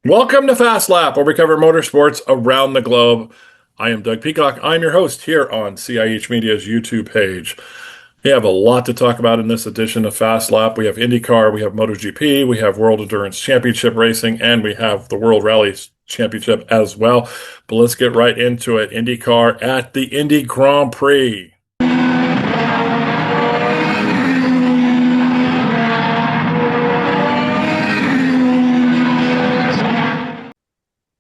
Welcome to Fast Lap, where we cover motorsports around the globe. I am Doug Peacock. I'm your host here on CIH Media's YouTube page. We have a lot to talk about in this edition of Fast Lap. We have IndyCar, we have MotoGP, we have World Endurance Championship Racing, and we have the World Rally Championship as well. But let's get right into it. IndyCar at the Indy Grand Prix.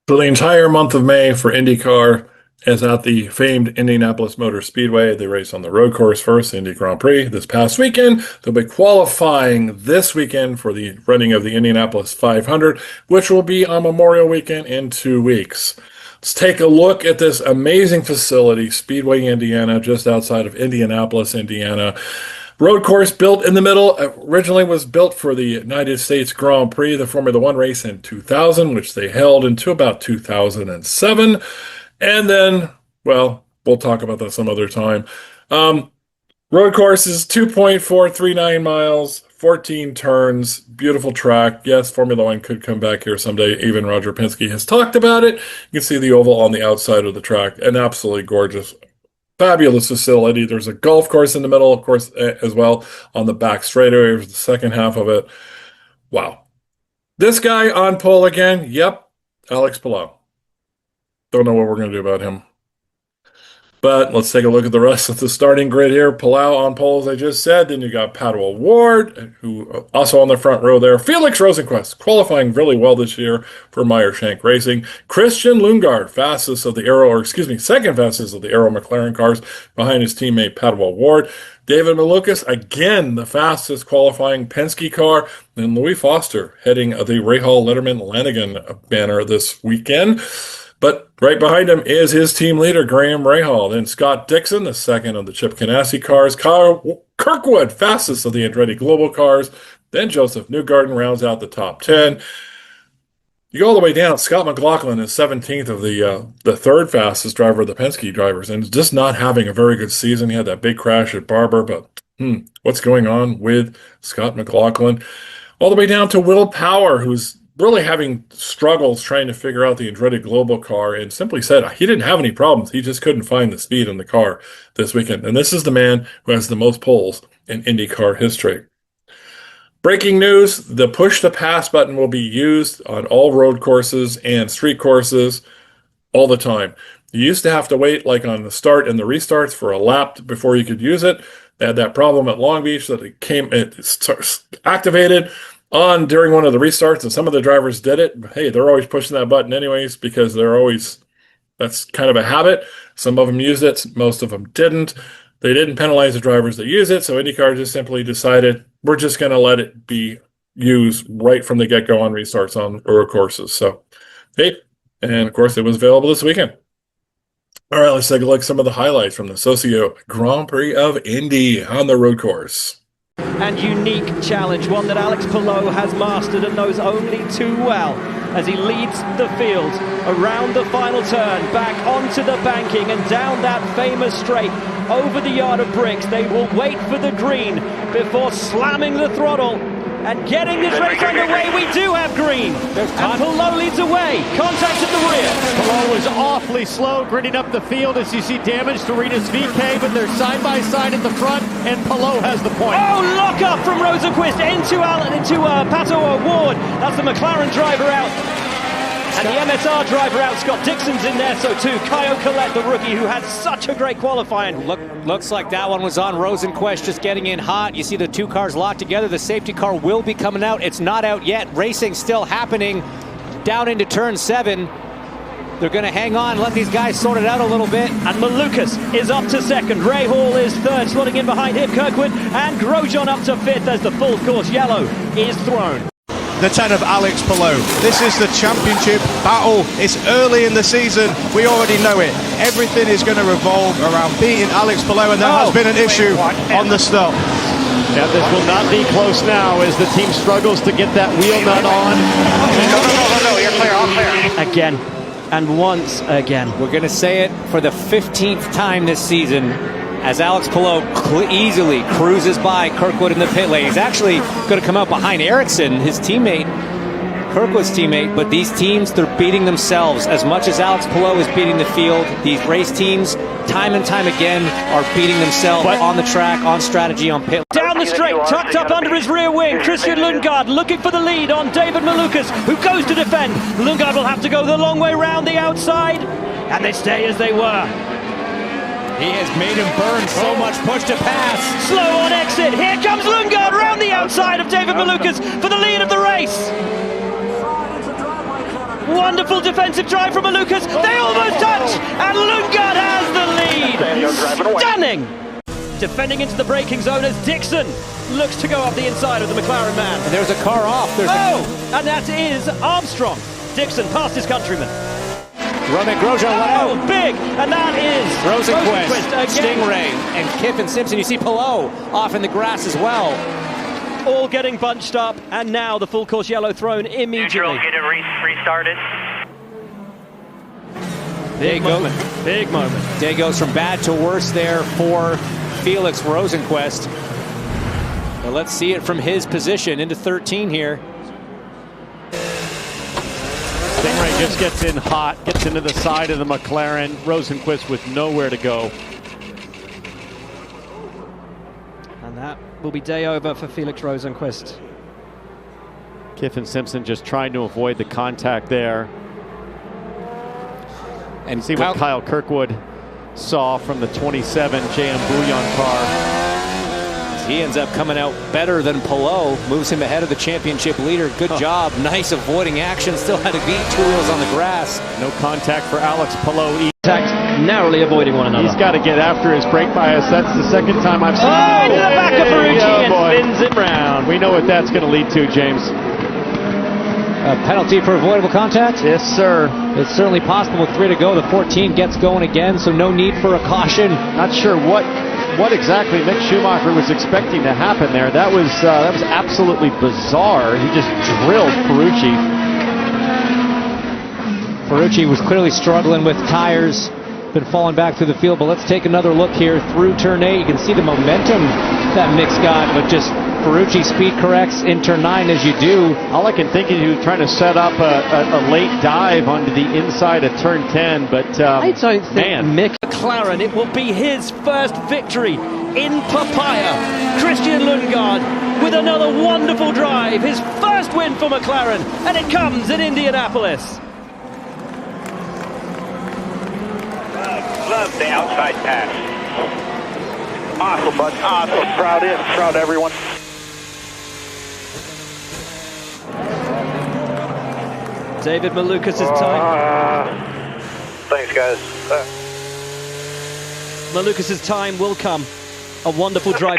So the entire month of May for IndyCar is at the famed Indianapolis Motor Speedway. They race on the road course first, the Indy Grand Prix, this past weekend. They'll be qualifying this weekend for the running of the Indianapolis 500, which will be on Memorial Weekend in 2 weeks. Let's take a look at this amazing facility, Speedway, Indiana, just outside of Indianapolis, Indiana. Road course built in the middle, originally was built for the United States Grand Prix, the Formula One race in 2000, which they held until about 2007. And then, well, we'll talk about that some other time. Road course is 2.439 miles, 14 turns, beautiful track. Yes, Formula One could come back here someday. Even Roger Penske has talked about it. You can see the oval on the outside of the track, an absolutely gorgeous, fabulous facility. There's a golf course in the middle, of course, as well, on the back straightaway for the second half of it. Wow. This guy on pole again. Yep, Alex Palou. Don't know what we're going to do about him. But let's take a look at the rest of the starting grid here. Palou on pole, as I just said. Then you got Pato O'Ward, who also on the front row there. Felix Rosenqvist, qualifying really well this year for Meyer Shank Racing. Christian Lundgaard, second fastest of the Arrow McLaren cars, behind his teammate Pato O'Ward. David Malukas, again, the fastest qualifying Penske car. And Louis Foster, heading the Rahal Letterman Lanigan banner this weekend. But right behind him is his team leader, Graham Rahal. Then Scott Dixon, the second of the Chip Ganassi cars. Kyle Kirkwood, fastest of the Andretti Global cars. Then Joseph Newgarden rounds out the top 10. You go all the way down, Scott McLaughlin is 17th of the third fastest driver of the Penske drivers, and just not having a very good season. He had that big crash at Barber, but what's going on with Scott McLaughlin? All the way down to Will Power, who's really having struggles trying to figure out the Andretti Global car, and simply said he didn't have any problems. He just couldn't find the speed in the car this weekend. And this is the man who has the most poles in IndyCar history. Breaking news, the push to pass button will be used on all road courses and street courses all the time. You used to have to wait like on the start and the restarts for a lap before you could use it. They had that problem at Long Beach that it activated on during one of the restarts, and some of the drivers did it. Hey, they're always pushing that button anyways because that's kind of a habit. Some of them used it, most of them didn't. They didn't penalize the drivers that use it, so IndyCar just simply decided we're just going to let it be used right from the get-go on restarts on road courses. So, hey, and of course it was available this weekend. All right, let's take a look at some of the highlights from the Socio Grand Prix of Indy on the road course. And unique challenge, one that Alex Palou has mastered and knows only too well as he leads the field around the final turn, back onto the banking and down that famous straight over the yard of bricks. They will wait for the green before slamming the throttle and getting this race underway. We do have green, and Palou leads away. Contact at the rear. Palou was awfully slow, gritting up the field as you see damage to Rinus VeeKay, but they're side by side at the front, and Palou has the point. Oh, lock up from Rosenqvist into Pato O'Ward. That's the McLaren driver out. And the MSR driver out, Scott Dixon's in there, so too. Caio Collet, the rookie, who had such a great qualifying. Looks like that one was on Rosenqvist, just getting in hot. You see the two cars locked together. The safety car will be coming out. It's not out yet. Racing still happening down into turn 7. They're going to hang on, let these guys sort it out a little bit. And Malukas is up to second. Rahal is third, slotting in behind him, Kirkwood. And Grosjean up to fifth as the full course yellow is thrown. The 10 of Alex Palou. This is the championship battle. It's early in the season. We already know it. Everything is going to revolve around beating Alex Palou, and there has been an issue on the stop. Yeah, this will not be close now as the team struggles to get that wheel nut on. No, you're clear, all clear. Again, and once again. We're going to say it for the 15th time this season, as Alex Palou easily cruises by Kirkwood in the pit lane. He's actually going to come out behind Ericsson, his teammate, Kirkwood's teammate, but these teams, they're beating themselves. As much as Alex Palou is beating the field, these race teams, time and time again, are beating themselves on the track, on strategy, on pit. Down the straight, tucked up under his rear wing, Christian Lundgaard looking for the lead on David Malukas, who goes to defend. Lundgaard will have to go the long way round the outside, and they stay as they were. He has made him burn so much push to pass. Slow on exit, here comes Lundgaard round the outside of David Malukas for the lead of the race. Wonderful defensive drive from Malukas, they almost touch, and Lundgaard has the lead. Stunning! Defending into the braking zone as Dixon looks to go up the inside of the McLaren man. And there's a car off. And that is Armstrong. Dixon past his countryman. Romain Grosjean went out. Big, and that is Rosenquist, again. Stingray, and Kiffin Simpson. You see Palou off in the grass as well. All getting bunched up, and now the full course yellow thrown immediately. Get it restarted. Big moment. Big moment. Day goes from bad to worse there for Felix Rosenquist. But let's see it from his position into 13 here. Stingray just gets in hot, gets into the side of the McLaren. Rosenquist with nowhere to go. And that will be day over for Felix Rosenquist. Kiffin Simpson just trying to avoid the contact there. And see what Kyle Kirkwood saw from the 27 JM Bouillon car. He ends up coming out better than Palou, moves him ahead of the championship leader. Good job, nice avoiding action, still had to beat two wheels on the grass. No contact for Alex Palou. Narrowly avoiding one another. He's got to get after his brake bias. That's the second time I've seen into the back of Ferrucci and spins it round. We know what that's going to lead to, James. A penalty for avoidable contact? Yes, sir. It's certainly possible with 3 to go. The 14 gets going again, so no need for a caution. Not sure what exactly Mick Schumacher was expecting to happen there. That was absolutely bizarre. He just drilled Ferrucci. Ferrucci was clearly struggling with tires, been falling back through the field, but let's take another look here through turn 8. You can see the momentum that Mick's got, but just Ferrucci speed corrects in turn 9 as you do. All I can think is he was trying to set up a late dive onto the inside of turn 10, but I don't think Mick McLaren, it will be his first victory in Papaya. Christian Lundgaard with another wonderful drive, his first win for McLaren, and it comes in Indianapolis. Love the outside pass. Awesome, bud. Awesome. Proud in. Proud everyone. David Malukas' time. Thanks, guys. Malukas' time will come. A wonderful drive.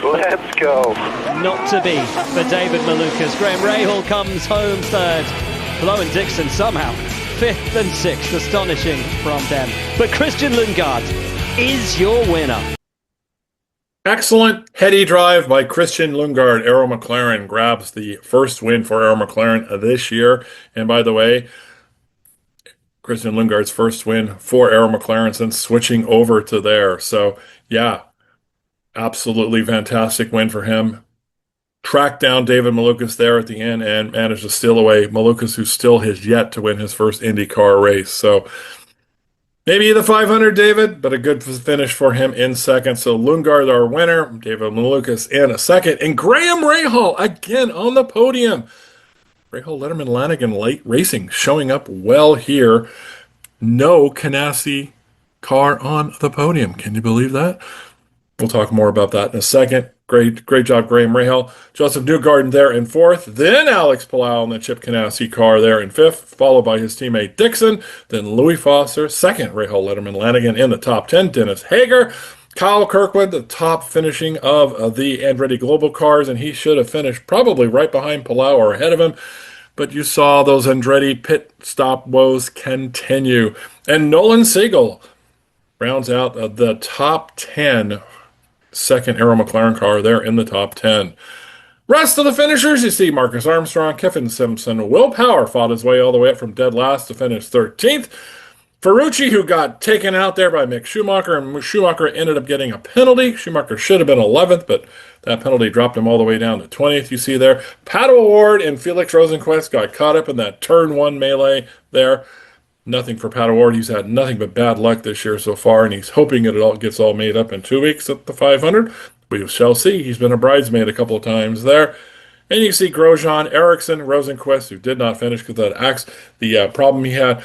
Let's go. Not to be for David Malukas. Graham Rahal comes home third. Palou and Dixon somehow 5th and 6th. Astonishing from them. But Christian Lundgaard is your winner. Excellent heady drive by Christian Lundgaard. Arrow McLaren grabs the first win for Arrow McLaren this year. And by the way, Christian Lundgaard's first win for Arrow McLaren since switching over to there. So, yeah, absolutely fantastic win for him. Tracked down David Malukas there at the end and managed to steal away Malukas, who still has yet to win his first IndyCar race. So, maybe the 500, David, but a good finish for him in second. So Lundgaard, our winner, David Malukas in a second, and Graham Rahal again on the podium. Rahal, Letterman, Lanigan, late racing, showing up well here. No Ganassi car on the podium. Can you believe that? We'll talk more about that in a second. Great job, Graham Rahal. Joseph Newgarden there in 4th. Then Alex Palou in the Chip Ganassi car there in 5th, followed by his teammate Dixon. Then Louis Foster, 2nd. Rahal, Letterman, Lanigan in the top 10. Dennis Hager. Kyle Kirkwood, the top finishing of the Andretti Global cars, and he should have finished probably right behind Palou or ahead of him. But you saw those Andretti pit stop woes continue. And Nolan Siegel rounds out the top 10. Second Arrow McLaren car there in the top 10. Rest of the finishers, you see Marcus Armstrong, Kiffin Simpson, Will Power fought his way all the way up from dead last to finish 13th. Ferrucci, who got taken out there by Mick Schumacher, and Schumacher ended up getting a penalty. Schumacher should have been 11th, but that penalty dropped him all the way down to 20th, you see there. Pato O'Ward and Felix Rosenqvist got caught up in that turn 1 melee there. Nothing for Pato O'Ward. He's had nothing but bad luck this year so far, and he's hoping it all gets all made up in 2 weeks at the 500. We shall see. He's been a bridesmaid a couple of times there. And you see Grosjean, Ericsson, Rosenqvist, who did not finish because of the problem he had.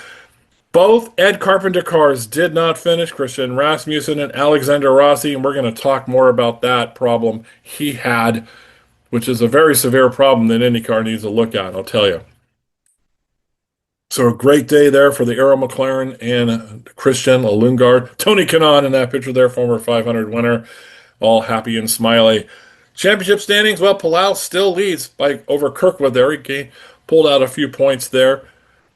Both Ed Carpenter cars did not finish, Christian Rasmussen and Alexander Rossi, and we're going to talk more about that problem he had, which is a very severe problem that IndyCar needs to look at, I'll tell you. So a great day there for the Arrow McLaren and Christian Lundgaard. Tony Kanaan in that picture there, former 500 winner, all happy and smiley. Championship standings, well, Palau still leads over Kirkwood there. He pulled out a few points there.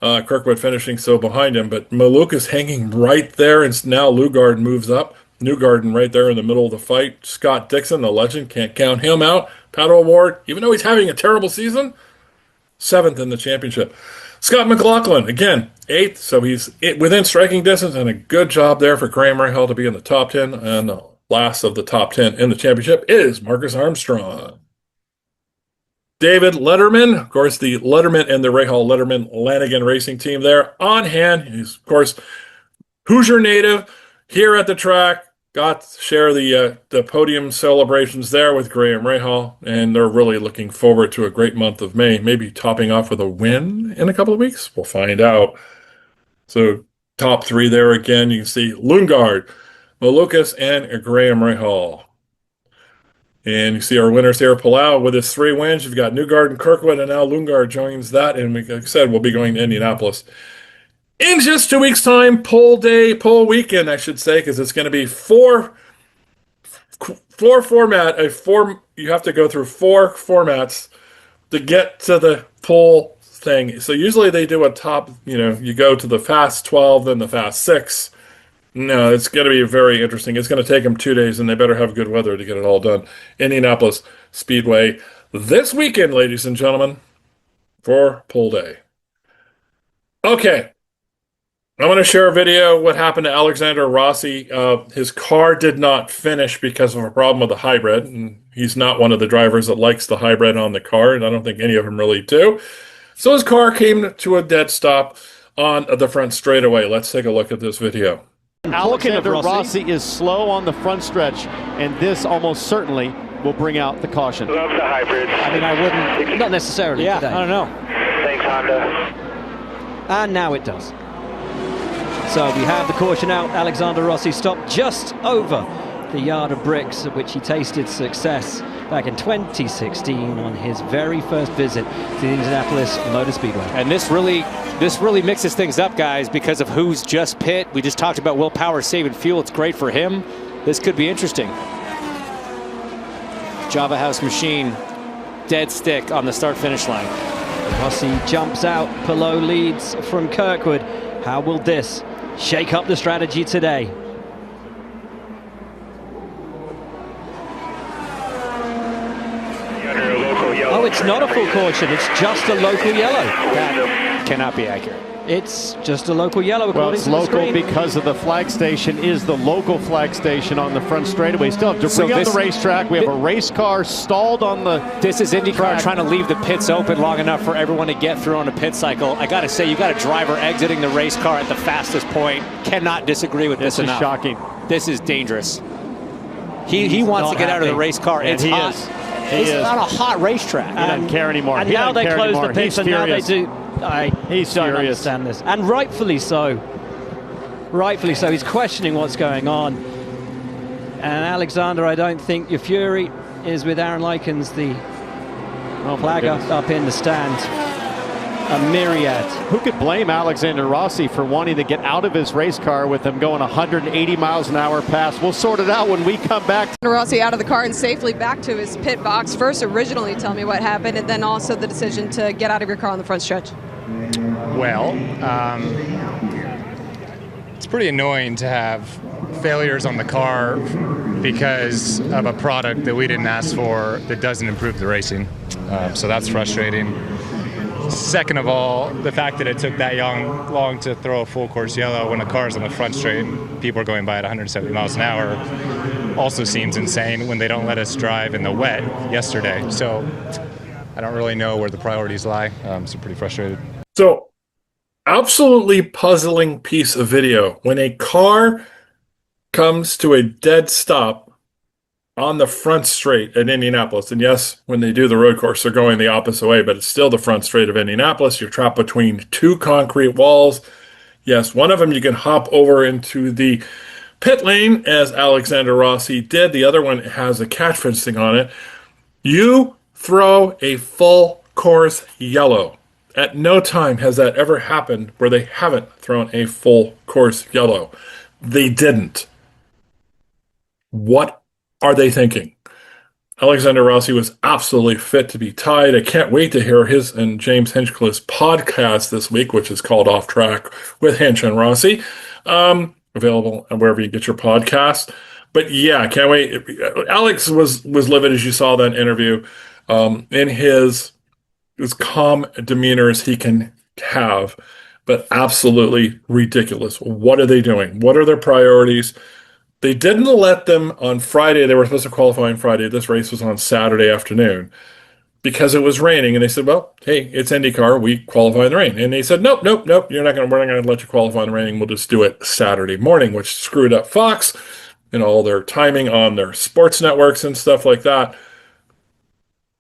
Kirkwood finishing so behind him, but Malukas hanging right there, and now Lundgaard moves up. Newgarden right there in the middle of the fight. Scott Dixon, the legend, can't count him out. Pato O'Ward, even though he's having a terrible season, 7th in the championship. Scott McLaughlin, again, 8th, so he's within striking distance, and a good job there for Graham Rahal to be in the top 10, and the last of the top 10 in the championship is Marcus Armstrong. David Letterman, of course, the Letterman and the Rahal Letterman Lanigan Racing team there on hand. He's, of course, Hoosier native here at the track. Got to share the podium celebrations there with Graham Rahal, and they're really looking forward to a great month of May, maybe topping off with a win in a couple of weeks. We'll find out. So top 3 there again. You can see Lundgaard, Malukas, and Graham Rahal. And you see our winners here, Palau, with his 3 wins. You've got Newgarden and Kirkwood, and now Lundgaard joins that. And like I said, we'll be going to Indianapolis in just 2 weeks' time. Pole weekend, I should say, because it's going to be you have to go through 4 formats to get to the pole thing. So usually they do a top, you go to the fast 12, then the fast 6. No, it's going to be very interesting. It's going to take them 2 days, and they better have good weather to get it all done. Indianapolis Speedway this weekend, ladies and gentlemen, for pole day. Okay. I want to share a video what happened to Alexander Rossi. His car did not finish because of a problem with the hybrid, and he's not one of the drivers that likes the hybrid on the car, and I don't think any of them really do. So his car came to a dead stop on the front straightaway. Let's take a look at this video. Alexander Rossi is slow on the front stretch, and this almost certainly will bring out the caution. Love the hybrid. I mean, I wouldn't, not necessarily today. I don't know. Thanks, Honda. And now it does. So we have the caution out. Alexander Rossi stopped just over the yard of bricks at which he tasted success back in 2016 on his very first visit to the Indianapolis Motor Speedway. And this really mixes things up, guys, because of who's just pit. We just talked about Will Power saving fuel. It's great for him. This could be interesting. Java House Machine, dead stick on the start-finish line. Rossi jumps out. Palou leads from Kirkwood. How will this shake up the strategy today? Oh, it's not a full caution. It's just a local yellow. That cannot be accurate. It's just a local yellow according it's to the local screen. because of the flag station is the local flag station on the front straightaway. Still have debris on the racetrack. We have a race car stalled on the This is IndyCar track. trying to leave the pits open long enough for everyone to get through on a pit cycle. I got to say, you got a driver exiting the race car at the fastest point. Cannot disagree with this This is enough. shocking. This is dangerous. He wants to get out of the race car. And It's he hot. is. It's not a hot racetrack. He doesn't care anymore. And He now doesn't they care close anymore. the pits, He's and now they furious. do. He's don't furious. understand this, and rightfully so. Rightfully so. He's questioning what's going on. And Alexander, I don't think your fury is with Aaron Likens, the flag up in the stand. A myriad. Who could blame Alexander Rossi for wanting to get out of his race car with him going 180 miles an hour past? We'll sort it out when we come back. Rossi out of the car and safely back to his pit box. First, originally tell me what happened, and then also the decision to get out of your car on the front stretch. Well, it's pretty annoying to have failures on the car because of a product that we didn't ask for that doesn't improve the racing. So that's frustrating. Second of all, the fact that it took that long to throw a full course yellow when a car's on the front straight and people are going by at 170 miles an hour also seems insane when they don't let us drive in the wet yesterday. So I don't really know where the priorities lie. So pretty frustrated. So, absolutely puzzling piece of video. When a car comes to a dead stop on the front straight at Indianapolis, and yes, when they do the road course, they're going the opposite way, but it's still the front straight of Indianapolis. You're trapped between two concrete walls. Yes, one of them you can hop over into the pit lane, as Alexander Rossi did. The other one has a catch fencing on it. You throw a full course yellow. At no time has that ever happened where they haven't thrown a full course yellow. They didn't. What are they thinking? Alexander Rossi was absolutely fit to be tied. I can't wait to hear his and James Hinchcliffe's podcast this week, which is called Off Track with Hinch and Rossi. Available wherever you get your podcast. But yeah, I can't wait. Alex was livid, as you saw that interview, in his as calm demeanor as he can have, but absolutely ridiculous. What are they doing? What are their priorities? They didn't let them on Friday. They were supposed to qualify on Friday. This race was on Saturday afternoon because it was raining. And they said, well, hey, it's IndyCar. We qualify in the rain. And they said, nope. We're not going to let you qualify in the rain. We'll just do it Saturday morning, which screwed up Fox and all their timing on their sports networks and stuff like that.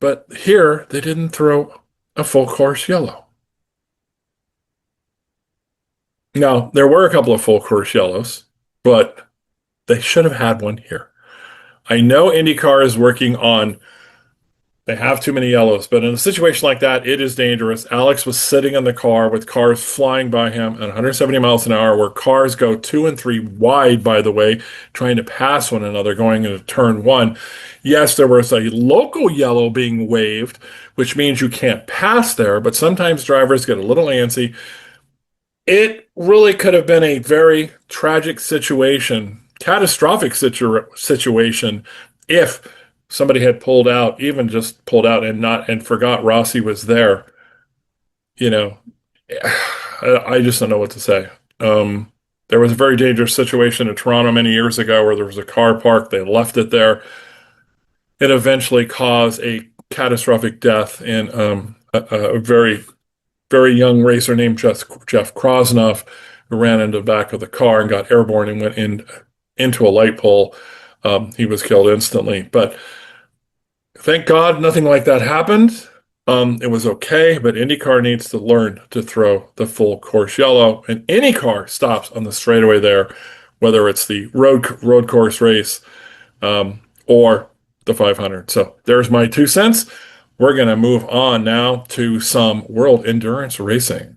But here, they didn't throw a full course yellow. Now, there were a couple of full course yellows, but they should have had one here. I know IndyCar is working on, they have too many yellows, but in a situation like that, it is dangerous. Alex was sitting in the car with cars flying by him at 170 miles an hour, where cars go 2 and 3 wide, by the way, trying to pass one another going into turn 1. Yes, there was a local yellow being waved, which means you can't pass there, but sometimes drivers get a little antsy. It really could have been a very tragic situation, catastrophic situation, if somebody had pulled out, even just pulled out and forgot Rossi was there. You know, I just don't know what to say. There was a very dangerous situation in Toronto many years ago where there was a car parked. They left it there. It eventually caused a catastrophic death in a very, very young racer named Jeff Krosnoff, who ran into the back of the car and got airborne and went into a light pole. He was killed instantly. But thank God nothing like that happened. It was okay, but IndyCar needs to learn to throw the full course yellow. And any car stops on the straightaway there, whether it's the road course race or the 500. So there's my 2 cents. We're going to move on now to some World Endurance Racing.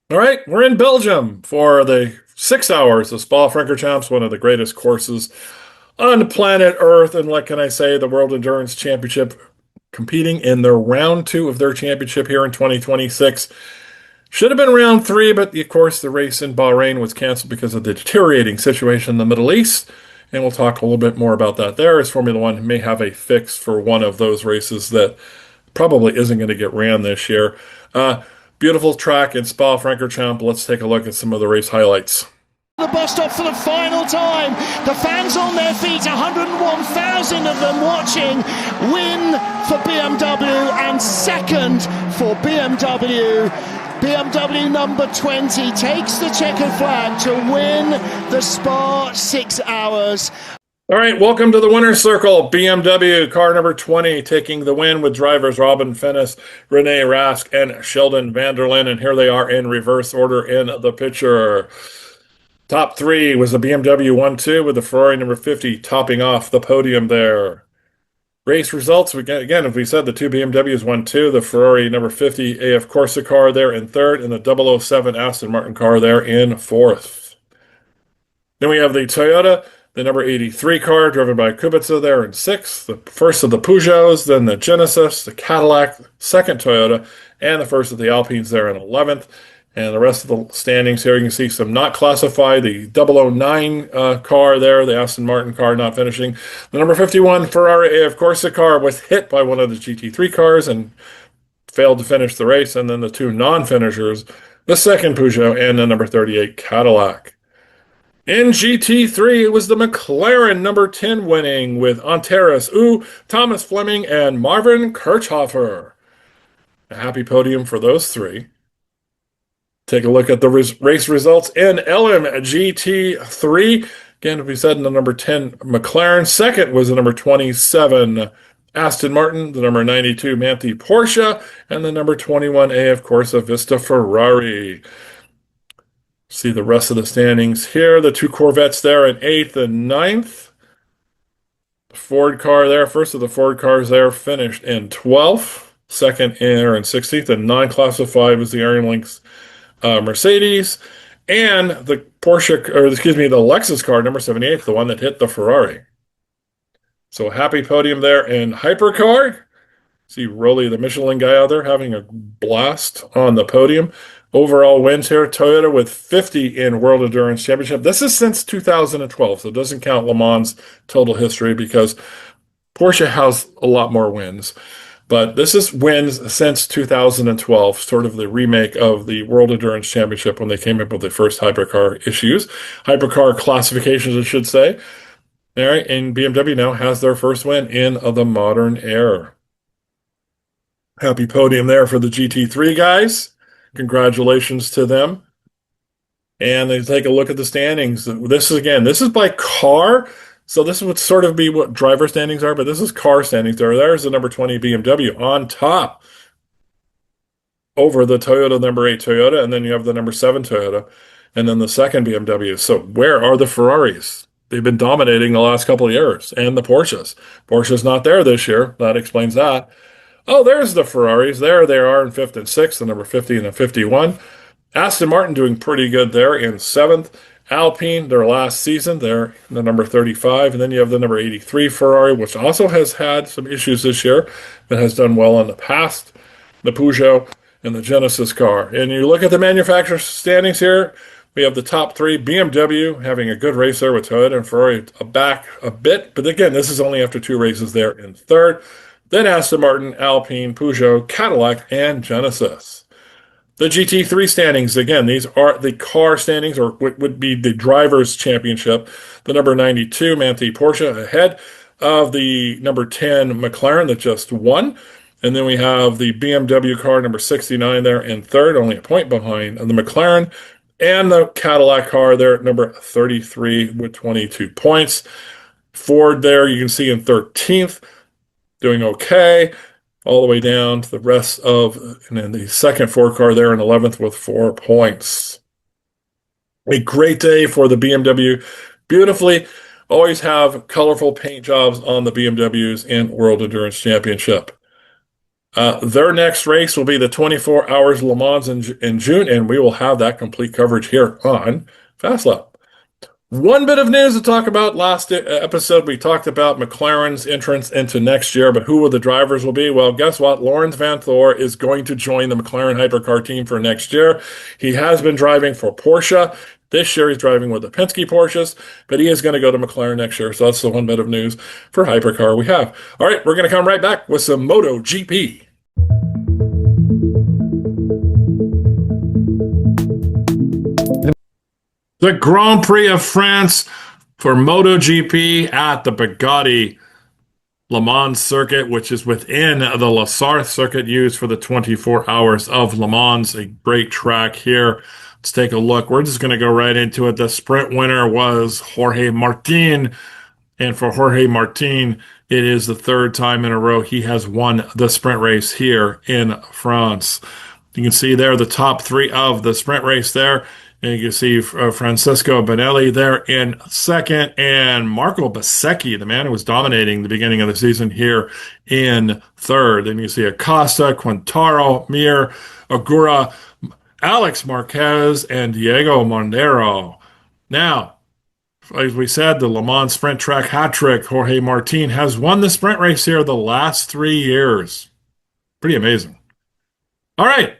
All right, we're in Belgium for the 6 hours of Spa-Francorchamps, one of the greatest courses on planet Earth. And what can I say? The World Endurance Championship competing in their round 2 of their championship here in 2026. Should have been round 3, but of course the race in Bahrain was canceled because of the deteriorating situation in the Middle East. And we'll talk a little bit more about that there, as Formula One may have a fix for one of those races that probably isn't going to get ran this year. Beautiful track in Spa-Francorchamps. Let's take a look at some of the race highlights. The bus stop for the final time. The fans on their feet, 101,000 of them watching. Win for BMW and second for BMW. BMW number 20 takes the checkered flag to win the Spa 6 hours. All right, welcome to the winner's circle. BMW car number 20 taking the win with drivers Robin Finnis, Rene Rask, and Sheldon Vanderlyn. And here they are in reverse order in the picture. Top 3 was the BMW 1-2 with the Ferrari number 50 topping off the podium there. Race results, again, as we said, the 2 BMWs 1-2, the Ferrari number 50 AF Corsa car there in 3rd, and the 007 Aston Martin car there in 4th. Then we have the Toyota, the number 83 car driven by Kubica there in 6th, the first of the Peugeots, then the Genesis, the Cadillac, second Toyota, and the first of the Alpines there in 11th. And the rest of the standings here, you can see some not classified. The 009 car there, the Aston Martin car not finishing. The number 51 Ferrari AF Corsa car was hit by one of the GT3 cars and failed to finish the race. And then the two non-finishers, the second Peugeot and the number 38 Cadillac. In GT3, it was the McLaren number 10 winning with Antares Thomas Fleming, and Marvin Kirchhofer. A happy podium for those three. Take a look at the race results in LMGT3. Again, we said in the number 10 McLaren. Second was the number 27 Aston Martin, the number 92 Manthey Porsche, and the number 21 AF Corsa Vista Ferrari. See the rest of the standings here. The two Corvettes there in 8th and 9th. The Ford car there, first of the Ford cars there, finished in 12th. Second in 16th, and non-classified was the Iron Lynx Mercedes, and the the Lexus car, number 78, the one that hit the Ferrari. So happy podium there in Hypercar. See Rolly, the Michelin guy out there, having a blast on the podium. Overall wins here, Toyota with 50 in World Endurance Championship. This is since 2012, so it doesn't count Le Mans total history because Porsche has a lot more wins. But this is wins since 2012, sort of the remake of the World Endurance Championship when they came up with the first hypercar issues. Hypercar classifications, I should say. All right, and BMW now has their first win in the modern era. Happy podium there for the GT3 guys. Congratulations to them. And they take a look at the standings. This is by car. So this would sort of be what driver standings are, but this is car standings there. There's the number 20 BMW on top over the Toyota number 8 Toyota, and then you have the number 7 Toyota, and then the second BMW. So where are the Ferraris? They've been dominating the last couple of years, and the Porsches. Porsche's not there this year. That explains that. Oh, there's the Ferraris. There they are in 5th and 6th, the number 50 and the 51. Aston Martin doing pretty good there in 7th. Alpine, their last season, they're the number 35. And then you have the number 83 Ferrari, which also has had some issues this year, but has done well in the past. The Peugeot and the Genesis car. And you look at the manufacturer standings here, we have the top three. BMW having a good race there with Toyota and Ferrari back a bit. But again, this is only after 2 races there in 3rd. Then Aston Martin, Alpine, Peugeot, Cadillac, and Genesis. The GT3 standings, again, these are the car standings, or what would be the Drivers' Championship. The number 92 Manthey Porsche ahead of the number 10 McLaren that just won. And then we have the BMW car, number 69 there in 3rd, only a point behind the McLaren. And the Cadillac car there at number 33 with 22 points. Ford there, you can see in 13th, doing okay. All the way down to the rest of, and then the second Ford car there in 11th with 4 points. A great day for the BMW. Beautifully, always have colorful paint jobs on the BMWs in World Endurance Championship. Their next race will be the 24 Hours Le Mans in June, and we will have that complete coverage here on Fast Lap. One bit of news to talk about. Last episode, we talked about McLaren's entrance into next year, but who the drivers will be? Well, guess what? Lawrence Vanthoor is going to join the McLaren hypercar team for next year. He has been driving for Porsche. This year, he's driving with the Penske Porsches, but he is going to go to McLaren next year. So that's the one bit of news for hypercar we have. All right, we're going to come right back with some MotoGP. The Grand Prix of France for MotoGP at the Bugatti Le Mans circuit, which is within the La Sarthe circuit used for the 24 Hours of Le Mans. A great track here. Let's take a look. We're just going to go right into it. The sprint winner was Jorge Martin. And for Jorge Martin, it is the 3rd time in a row he has won the sprint race here in France. You can see there the top 3 of the sprint race there. And you can see Francisco Bonelli there in 2nd, and Marco Bezzecchi, the man who was dominating the beginning of the season, here in 3rd. Then you see Acosta, Quintaro, Mir, Agura, Alex Marquez, and Diego Mondero. Now, as we said, the Le Mans sprint track hat trick, Jorge Martin has won the sprint race here the last 3 years. Pretty amazing. All right.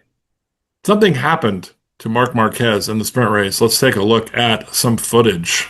Something happened to Marc Marquez in the sprint race. Let's take a look at some footage.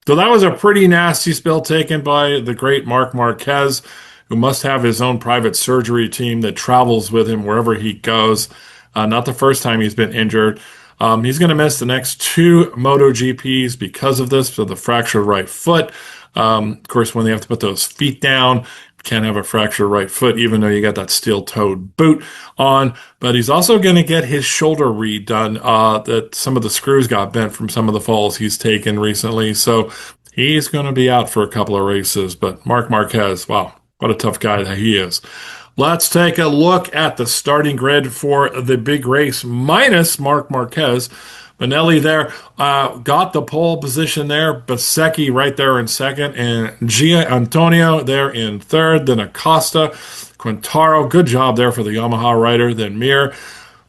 So that was a pretty nasty spill taken by the great Marc Marquez, who must have his own private surgery team that travels with him wherever he goes. Not the first time he's been injured. He's going to miss the next 2 MotoGPs because of this, for the fractured right foot. Of course, when they have to put those feet down, can't have a fractured right foot, even though you got that steel-toed boot on. But he's also going to get his shoulder redone. That some of the screws got bent from some of the falls he's taken recently. So he's going to be out for a couple of races. But Marc Marquez, wow, what a tough guy that he is. Let's take a look at the starting grid for the big race, minus Marc Marquez. Benelli there got the pole position there. Bezzecchi right there in second, and Gian Antonio there in third. Then Acosta, Quintaro, good job there for the Yamaha rider. Then Mir,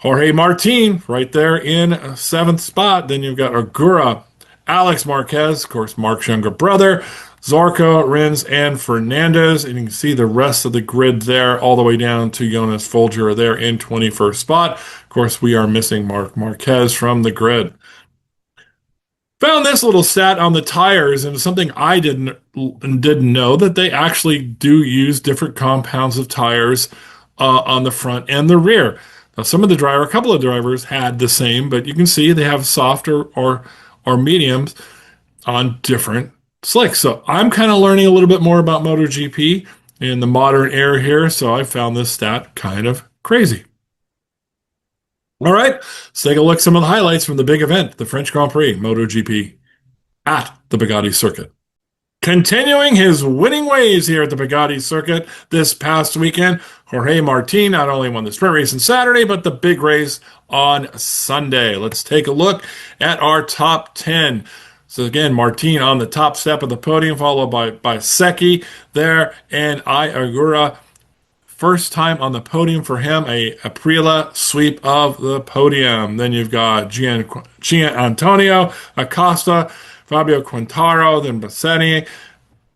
Jorge Martin right there in seventh spot. Then you've got Agura, Alex Marquez, of course, Marc's younger brother, Zarco, Rins, and Fernandez. And you can see the rest of the grid there all the way down to Jonas Folger there in 21st spot. Of course, we are missing Marc Marquez from the grid. Found this little stat on the tires, and something I didn't know, that they actually do use different compounds of tires on the front and the rear. Now, a couple of drivers had the same, but you can see they have softer or mediums on different slicks. So I'm kind of learning a little bit more about MotoGP in the modern era here, so I found this stat kind of crazy. All right, let's take a look at some of the highlights from the big event, the French Grand Prix MotoGP at the Bugatti circuit. Continuing his winning ways here at the Bugatti circuit this past weekend, Jorge Martin not only won the sprint race on Saturday, but the big race on Sunday. Let's take a look at our top 10. So again, Martin on the top step of the podium, followed by Bezzecchi there, and Agura. First time on the podium for him, a Aprilia sweep of the podium. Then you've got Gian Antonio, Acosta, Fabio Quintaro, then Bezzecchi,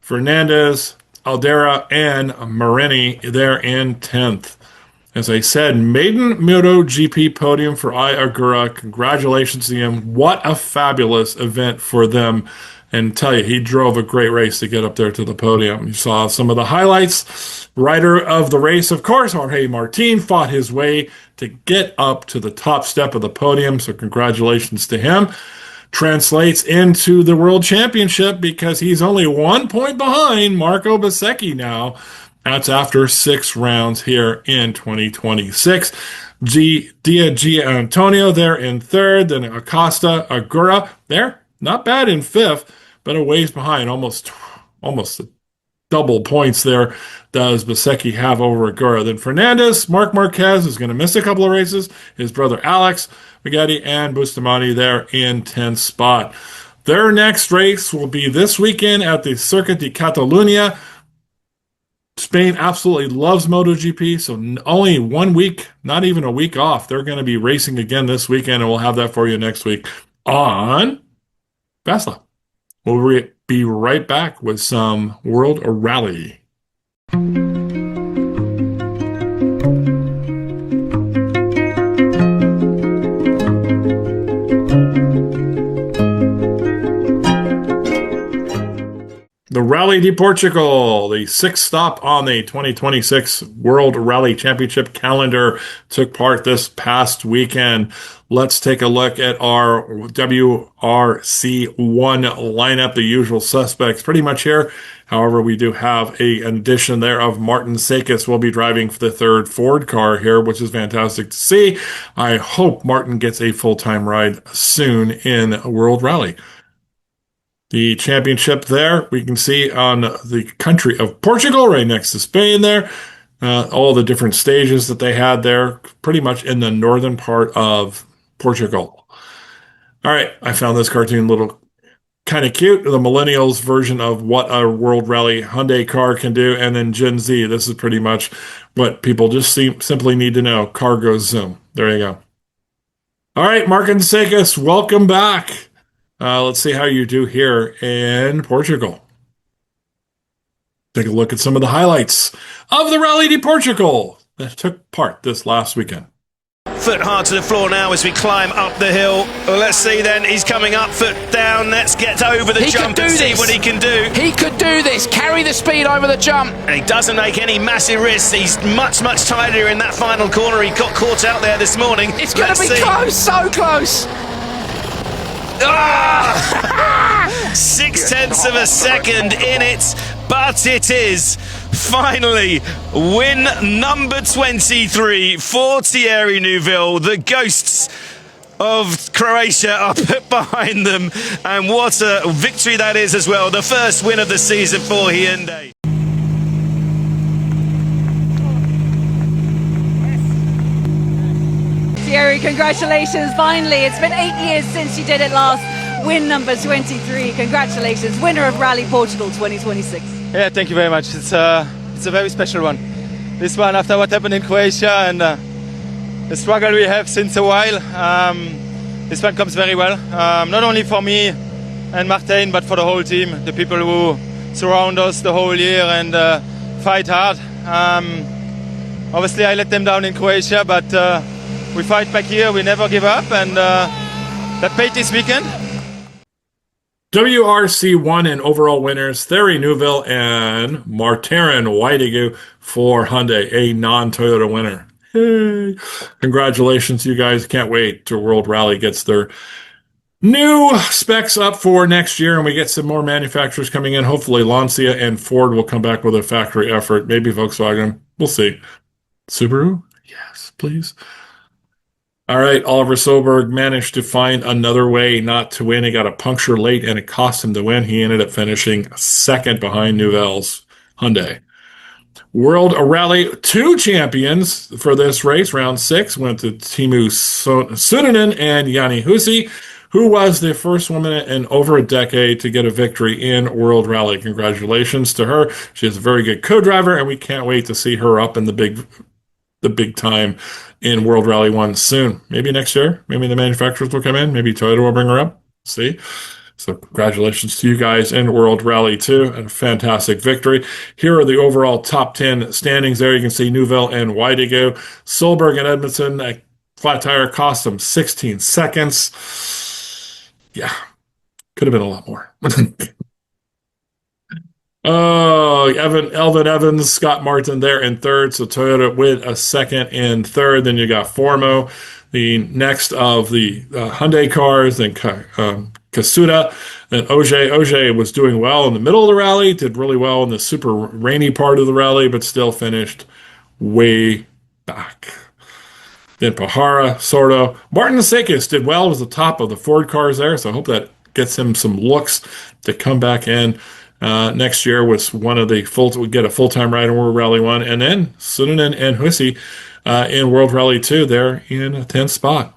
Fernandez, Aldera, and Marini there in 10th. As I said, maiden MotoGP podium for Agura. Congratulations to him. What a fabulous event for them. And tell you, he drove a great race to get up there to the podium. You saw some of the highlights. Rider of the race, of course, Jorge Martin fought his way to get up to the top step of the podium. So congratulations to him. Translates into the World Championship because he's only 1 point behind Marco Bezzecchi now. That's after 6 rounds here in 2026. Gian Antonio there in third, then Acosta, Agura there, not bad in fifth, but a ways behind, almost double points there does Bezzecchi have over Agura. Then Fernandez, Marc Marquez is going to miss a couple of races. His brother Alex Bugatti and Bustamante there in 10th spot. Their next race will be this weekend at the Circuit de Catalunya. Spain absolutely loves MotoGP, so only 1 week, not even a week off. They're going to be racing again this weekend, and we'll have that for you next week on Fast Lap. We'll be right back with some World Rally. The Rally de Portugal, the 6th stop on the 2026 World Rally Championship calendar, took part this past weekend. Let's take a look at our WRC1 lineup, the usual suspects pretty much here. However, we do have an addition there of Martin Sakis will be driving for the 3rd Ford car here, which is fantastic to see. I hope Martin gets a full-time ride soon in World Rally. The championship there, we can see on the country of Portugal, right next to Spain there. All the different stages that they had there, pretty much in the northern part of Portugal. All right, I found this cartoon little kind of cute. The millennials version of what a World Rally Hyundai car can do. And then Gen Z, this is pretty much what people just simply need to know. Car goes zoom. There you go. All right, Mark and Sakis, welcome back. Let's see how you do here in Portugal. Take a look at some of the highlights of the Rally de Portugal that took part this last weekend. Foot hard to the floor now as we climb up the hill. Well, let's see then. He's coming up, foot down. Let's get over the jump and see what he can do. He could do this. Carry the speed over the jump. And he doesn't make any massive risks. He's much, much tidier in that final corner. He got caught out there this morning. It's going to be close, so close. Ah! 0.6 of a second in it, but it is finally win number 23 for Thierry Neuville. The ghosts of Croatia are put behind them, and what a victory that is as well. The first win of the season for Hyundai. Thierry, congratulations, finally. It's been 8 years since you did it last. Win number 23. Congratulations, winner of Rally Portugal 2026. Yeah, thank you very much. It's a very special one. This one after what happened in Croatia and the struggle we have since a while. This one comes very well, not only for me and Martin, but for the whole team, the people who surround us the whole year and fight hard. Obviously I let them down in Croatia, but we fight back here, we never give up, and that paid this weekend. WRC1 and overall winners, Thierry Neuville and Martin Whitegu for Hyundai, a non-Toyota winner. Hey. Congratulations, you guys. Can't wait till World Rally gets their new specs up for next year, and we get some more manufacturers coming in. Hopefully Lancia and Ford will come back with a factory effort. Maybe Volkswagen. We'll see. Subaru? Yes, please. All right, Oliver Solberg managed to find another way not to win. He got a puncture late, and it cost him to win. He ended up finishing second behind Neuville's Hyundai. World Rally 2 champions for this race, round 6, went to Teemu Suninen and Jani Husi, who was the first woman in over a decade to get a victory in World Rally. Congratulations to her. She is a very good co-driver, and we can't wait to see her up in the big time in World Rally 1 soon. Maybe next year. Maybe the manufacturers will come in. Maybe Toyota will bring her up. See? So congratulations to you guys in World Rally 2. A fantastic victory. Here are the overall top 10 standings there. You can see Neuville and Whitegu. Solberg and Edmondson, a flat tire cost them 16 seconds. Yeah. Could have been a lot more. Oh, Elvin Evans, Scott Martin there in third. So Toyota with a second and third. Then you got Formo, the next of the Hyundai cars. Then Kasuda. Then Ogier. Ogier was doing well in the middle of the rally. Did really well in the super rainy part of the rally, but still finished way back. Then Pahara, Sordo. Martin Sakis did well. Was the top of the Ford cars there. So I hope that gets him some looks to come back in. Next year was one of the would get a full-time ride in World Rally 1, and then Suninen and Husi in World Rally 2 there in a 10th spot.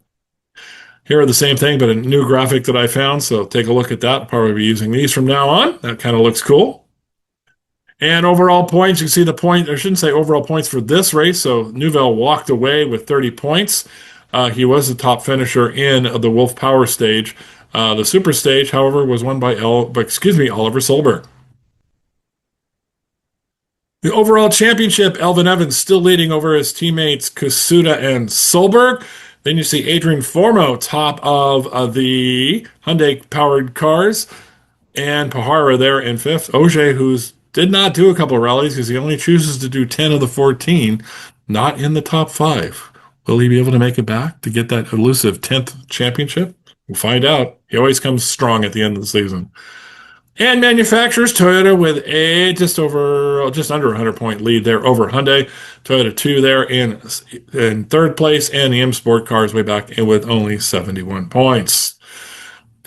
Here are the same thing, but a new graphic that I found, so take a look at that. I'll probably be using these from now on. That kind of looks cool. And overall points, you can see the point, I shouldn't say overall points for this race, so Neuville walked away with 30 points. He was the top finisher in the Wolf Power stage. The Super Stage, however, was won by Oliver Solberg. The overall championship, Elvin Evans still leading over his teammates Kasuda and Solberg. Then you see Adrian Formo, top of the Hyundai-powered cars, and Pahara there in fifth. Ogier, who did not do a couple of rallies because he only chooses to do 10 of the 14, not in the top 5. Will he be able to make it back to get that elusive 10th championship? We'll find out. He always comes strong at the end of the season. And manufacturers, Toyota with a just under 100-point lead there over Hyundai. Toyota 2 there in third place, and the M Sport cars way back in with only 71 points.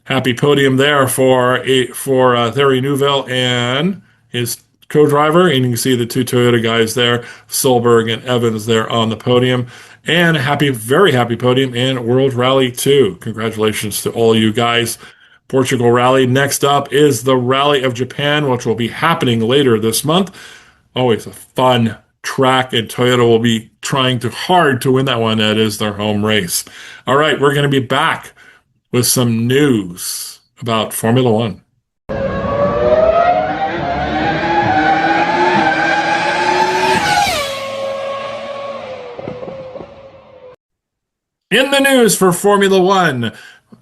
Happy podium there for Thierry Neuville and his co-driver, and you can see the two Toyota guys there, Solberg and Evans there on the podium. And very happy podium in World Rally 2. Congratulations to all you guys. Portugal Rally. Next up is the Rally of Japan, which will be happening later this month. Always a fun track, and Toyota will be trying hard to win that one. That is their home race. All right, we're going to be back with some news about Formula One. In the news for Formula One,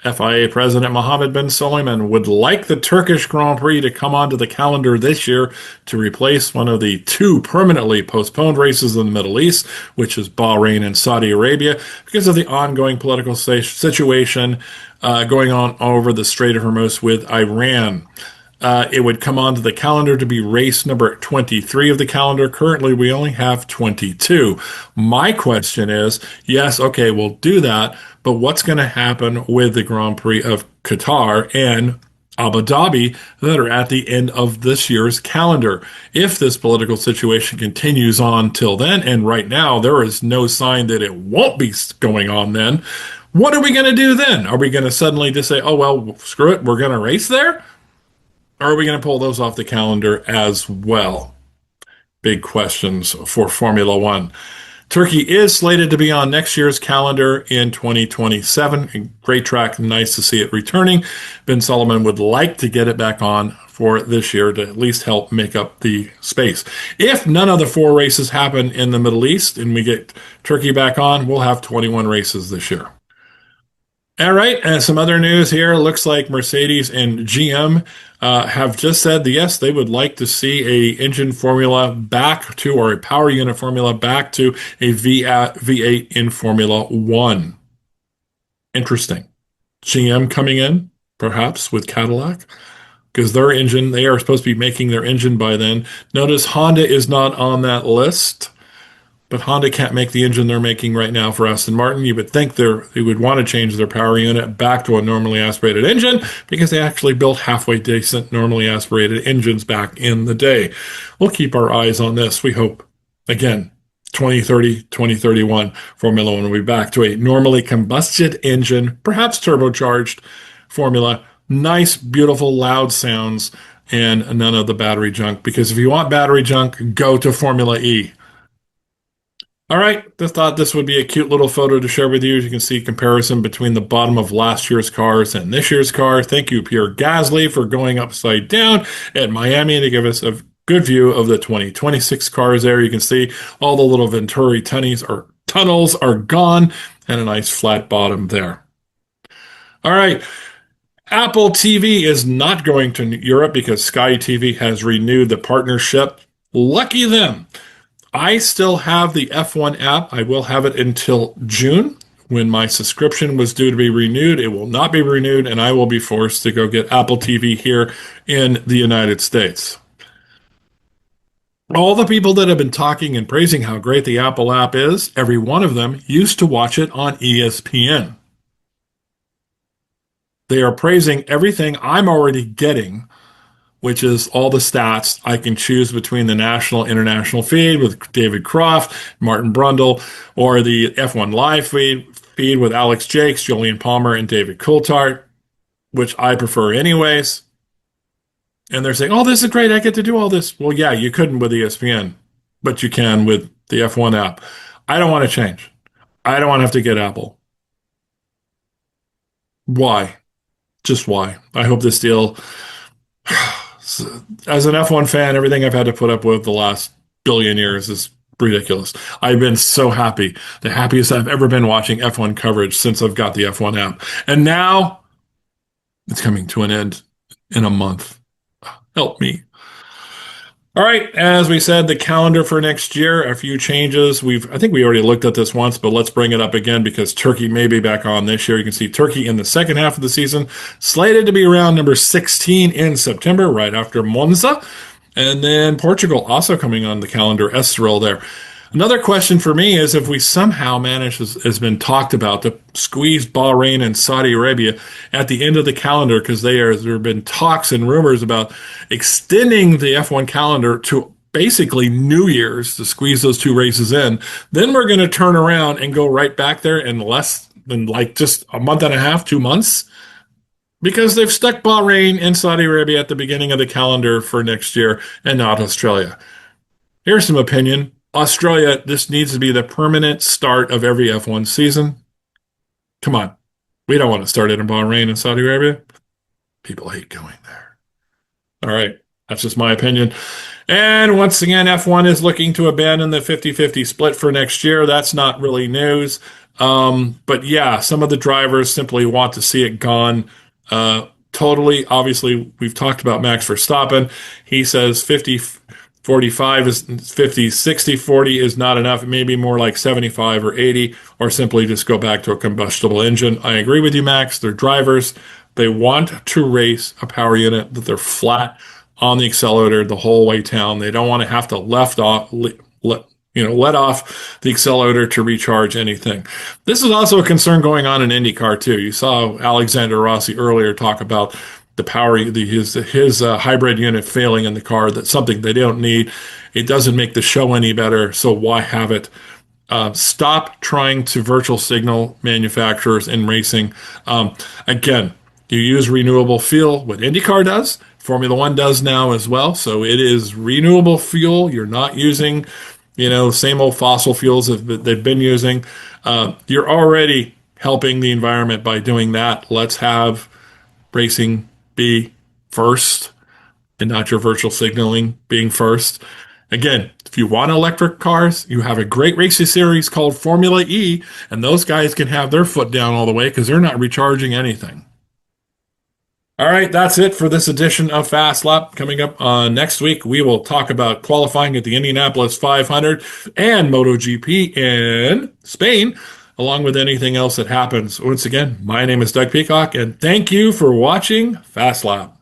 FIA President Mohammed bin Sulayem would like the Turkish Grand Prix to come onto the calendar this year to replace one of the two permanently postponed races in the Middle East, which is Bahrain and Saudi Arabia, because of the ongoing political situation going on over the Strait of Hormuz with Iran. It would come onto the calendar to be race number 23 of the calendar. Currently, we only have 22. My question is, yes, okay, we'll do that, but what's going to happen with the Grand Prix of Qatar and Abu Dhabi that are at the end of this year's calendar? If this political situation continues on till then, and right now there is no sign that it won't be going on then, what are we going to do then? Are we going to suddenly just say, oh, well, screw it, we're going to race there? Or are we going to pull those off the calendar as well? Big questions for Formula One. Turkey is slated to be on next year's calendar in 2027. Great track, nice to see it returning. Bin Sulayem would like to get it back on for this year to at least help make up the space. If none of the 4 races happen in the Middle East and we get Turkey back on, we'll have 21 races this year. All right, and some other news here. Looks like Mercedes and GM have just said that, yes, they would like to see a engine formula back to, or a power unit formula back to a V8 in Formula One. Interesting. GM coming in, perhaps, with Cadillac, because their engine, they are supposed to be making their engine by then. Notice Honda is not on that list. But Honda can't make the engine they're making right now for Aston Martin. You would think they would want to change their power unit back to a normally aspirated engine because they actually built halfway decent normally aspirated engines back in the day. We'll keep our eyes on this. We hope, again, 2030, 2031, Formula One will be back to a normally combusted engine, perhaps turbocharged Formula. Nice, beautiful, loud sounds, and none of the battery junk. Because if you want battery junk, go to Formula E. All right, just thought this would be a cute little photo to share with you. As you can see, comparison between the bottom of last year's cars and this year's car. Thank you, Pierre Gasly, for going upside down at Miami to give us a good view of the 2026 cars there. You can see all the little Venturi tunnels are gone and a nice flat bottom there. All right. Apple TV is not going to Europe because Sky TV has renewed the partnership. Lucky them. I still have the F1 app. I will have it until June when my subscription was due to be renewed. It will not be renewed, and I will be forced to go get Apple TV here in the United States. All the people that have been talking and praising how great the Apple app is, every one of them used to watch it on ESPN. They are praising everything I'm already getting, which is all the stats. I can choose between the national, international feed with David Croft, Martin Brundle, or the F1 Live feed with Alex Jakes, Julian Palmer, and David Coulthard, which I prefer anyways. And they're saying, oh, this is great, I get to do all this. Well, yeah, you couldn't with ESPN, but you can with the F1 app. I don't want to change. I don't want to have to get Apple. Why? Just why? I hope this deal... As an F1 fan, everything I've had to put up with the last billion years is ridiculous. I've been so happy, the happiest I've ever been watching F1 coverage since I've got the F1 app. And now it's coming to an end in a month. Help me. All right, as we said, the calendar for next year, a few changes. I think we already looked at this once, but let's bring it up again because Turkey may be back on this year. You can see Turkey in the second half of the season, slated to be around number 16 in September, right after Monza. And then Portugal also coming on the calendar, Estoril there. Another question for me is if we somehow manage, has been talked about, to squeeze Bahrain and Saudi Arabia at the end of the calendar, because there have been talks and rumors about extending the F1 calendar to basically New Year's to squeeze those two races in. Then we're going to turn around and go right back there in less than like just a month and a half, 2 months. because they've stuck Bahrain and Saudi Arabia at the beginning of the calendar for next year and not Australia. Here's some opinion. Australia, this needs to be the permanent start of every F1 season. Come on. We don't want to start it in Bahrain and Saudi Arabia. People hate going there. All right. That's just my opinion. And once again, F1 is looking to abandon the 50-50 split for next year. That's not really news. But yeah, some of the drivers simply want to see it gone totally. Obviously, we've talked about Max Verstappen. He says 50-45 is 50-60-40 is not enough. It may be more like 75 or 80, or simply just go back to a combustible engine. I agree with you, Max. They're drivers. They want to race a power unit that they're flat on the accelerator the whole way down. They don't want to have to let off the accelerator to recharge anything. This is also a concern going on in IndyCar too. You saw Alexander Rossi earlier talk about the power, his hybrid unit failing in the car. That's something they don't need. It doesn't make the show any better, so why have it? Stop trying to virtual signal manufacturers in racing. Again, you use renewable fuel. What IndyCar does, Formula One does now as well. So it is renewable fuel. You're not using, same old fossil fuels that they've been using. You're already helping the environment by doing that. Let's have racing be first and not your virtual signaling being first. Again, if you want electric cars, you have a great racing series called Formula E, and those guys can have their foot down all the way because they're not recharging anything. All right, that's it for this edition of Fast Lap. Coming up next week, we will talk about qualifying at the Indianapolis 500 and MotoGP in Spain, along with anything else that happens. Once again, my name is Doug Peacock, and thank you for watching Fast Lap.